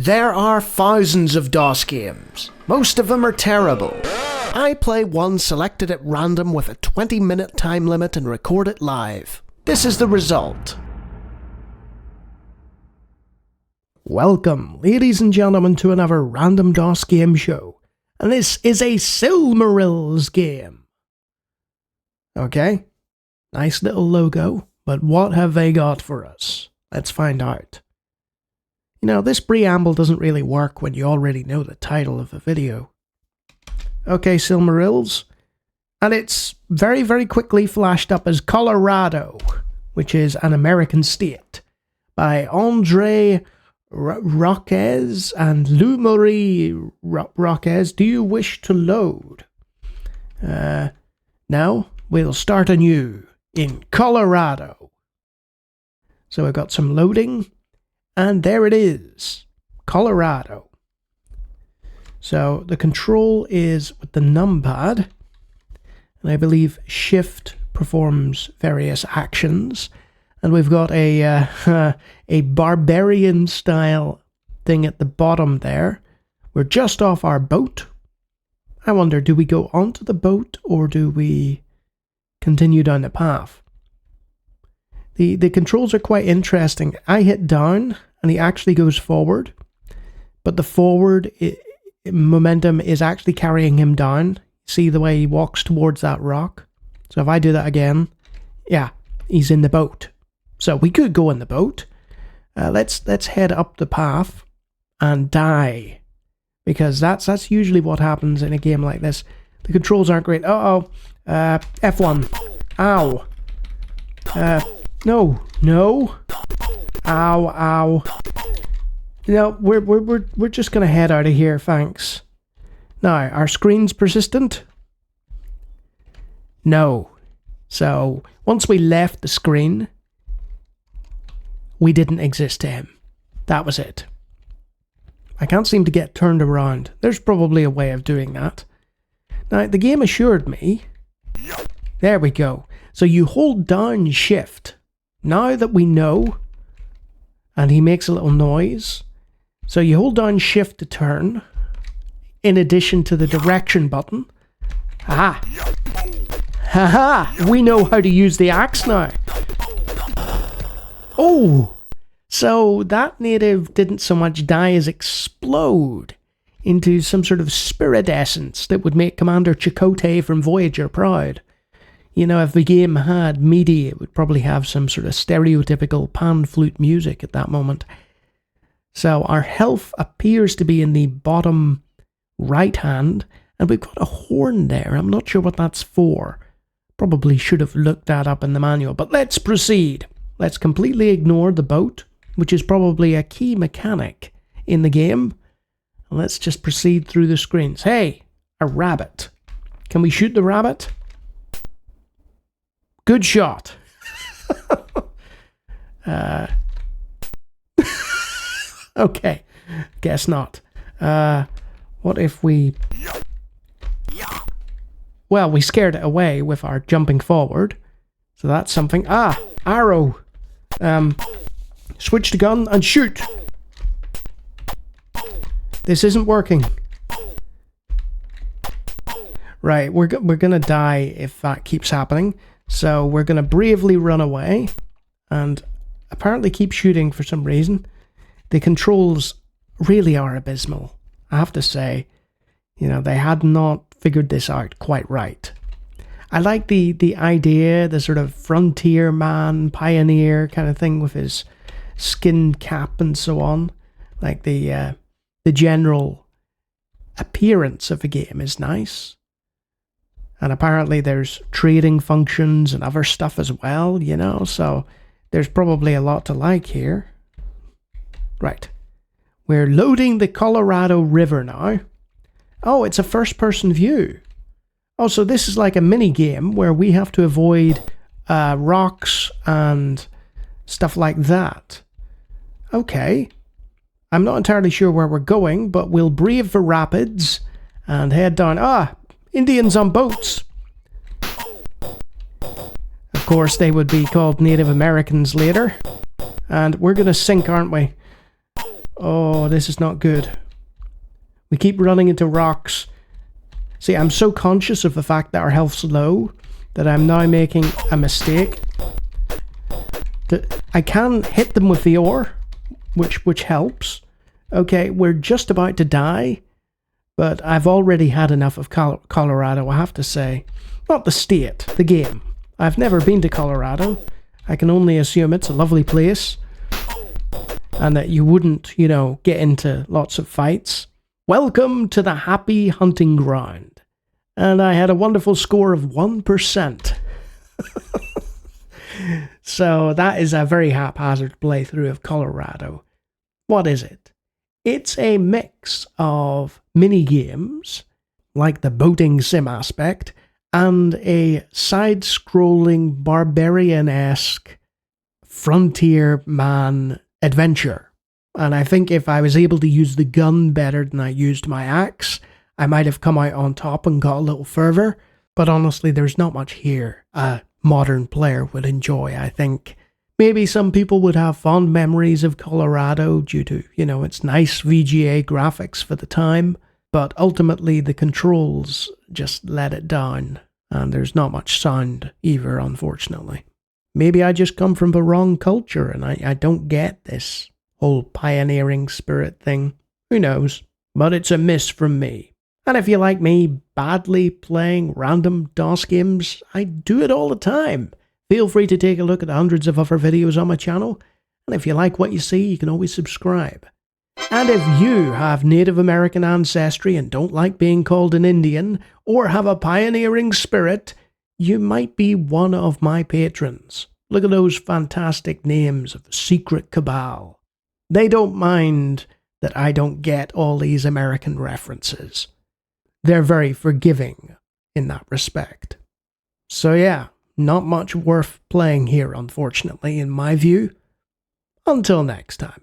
There are thousands of DOS games. Most of them are terrible. I play one selected at random with a 20-minute time limit and record it live. This is the result. Welcome, ladies and gentlemen, to another random DOS game show. And this is a Silmarils game. Okay, nice little logo, but what have they got for us? Let's find out. You know, this preamble doesn't really work when you already know the title of the video. Okay, Silmarils. And it's very, very quickly flashed up as Colorado, which is an American state, by Andre Roquez and Lou Marie Roquez. Do you wish to load? Now, we'll start anew in Colorado. So we've got some loading. And there it is, Colorado. So the control is with the numpad, and I believe shift performs various actions. And we've got a Barbarian style thing at the bottom there. We're just off our boat. I wonder, do we go onto the boat or do we continue down the path? The controls are quite interesting. I hit down and he actually goes forward, but the forward momentum is actually carrying him down. See the way he walks towards that rock? So if I do that again, yeah, he's in the boat. So we could go in the boat. Let's head up the path and die, because that's usually what happens in a game like this. The controls aren't great. F1. Ow. No. Ow. No, we're just gonna head out of here, thanks. Now, our screen's persistent? No. So, once we left the screen, we didn't exist to him. That was it. I can't seem to get turned around. There's probably a way of doing that. Now, the game assured me... There we go. So you hold down shift. Now that we know, and he makes a little noise, so you hold down shift to turn, in addition to the direction button. Aha! Haha! We know how to use the axe now. Oh! So that native didn't so much die as explode into some sort of spirit essence that would make Commander Chakotay from Voyager proud. You know, if the game had MIDI, it would probably have some sort of stereotypical pan flute music at that moment. So our health appears to be in the bottom right hand, and we've got a horn there. I'm not sure what that's for. Probably should have looked that up in the manual, but let's proceed. Let's completely ignore the boat, which is probably a key mechanic in the game. And let's just proceed through the screens. Hey, a rabbit. Can we shoot the rabbit? Good shot. Okay, guess not. What if we... Well, we scared it away with our jumping forward. So that's something. Ah, arrow. Switch the gun and shoot. This isn't working. Right, we're gonna die if that keeps happening. So we're going to bravely run away and apparently keep shooting for some reason. The controls really are abysmal, I have to say. You know, they had not figured this out quite right. I like the idea, the sort of frontier man, pioneer kind of thing with his skin cap and so on. Like the general appearance of the game is nice. And apparently there's trading functions and other stuff as well, you know, so there's probably a lot to like here. Right. We're loading the Colorado River now. Oh, it's a first-person view. Oh, so this is like a mini-game where we have to avoid rocks and stuff like that. Okay. I'm not entirely sure where we're going, but we'll brave the rapids and head down. Ah! Indians on boats. Of course, they would be called Native Americans later. And we're going to sink, aren't we? Oh, this is not good. We keep running into rocks. See, I'm so conscious of the fact that our health's low that I'm now making a mistake. That I can hit them with the ore, which helps. Okay, we're just about to die, but I've already had enough of Colorado, I have to say. Not the state, the game. I've never been to Colorado. I can only assume it's a lovely place, and that you wouldn't, get into lots of fights. Welcome to the happy hunting ground. And I had a wonderful score of 1%. So that is a very haphazard playthrough of Colorado. What is it? It's a mix of mini-games, like the boating sim aspect, and a side-scrolling Barbarian-esque frontier man adventure. And I think if I was able to use the gun better than I used my axe, I might have come out on top and got a little further. But honestly, there's not much here a modern player would enjoy, I think. Maybe some people would have fond memories of Colorado due to, its nice VGA graphics for the time. But ultimately, the controls just let it down. And there's not much sound either, unfortunately. Maybe I just come from the wrong culture and I don't get this whole pioneering spirit thing. Who knows? But it's a miss from me. And if you like me badly playing random DOS games, I do it all the time. Feel free to take a look at the hundreds of other videos on my channel. And if you like what you see, you can always subscribe. And if you have Native American ancestry and don't like being called an Indian, or have a pioneering spirit, you might be one of my patrons. Look at those fantastic names of the secret cabal. They don't mind that I don't get all these American references. They're very forgiving in that respect. So yeah, not much worth playing here, unfortunately, in my view. Until next time.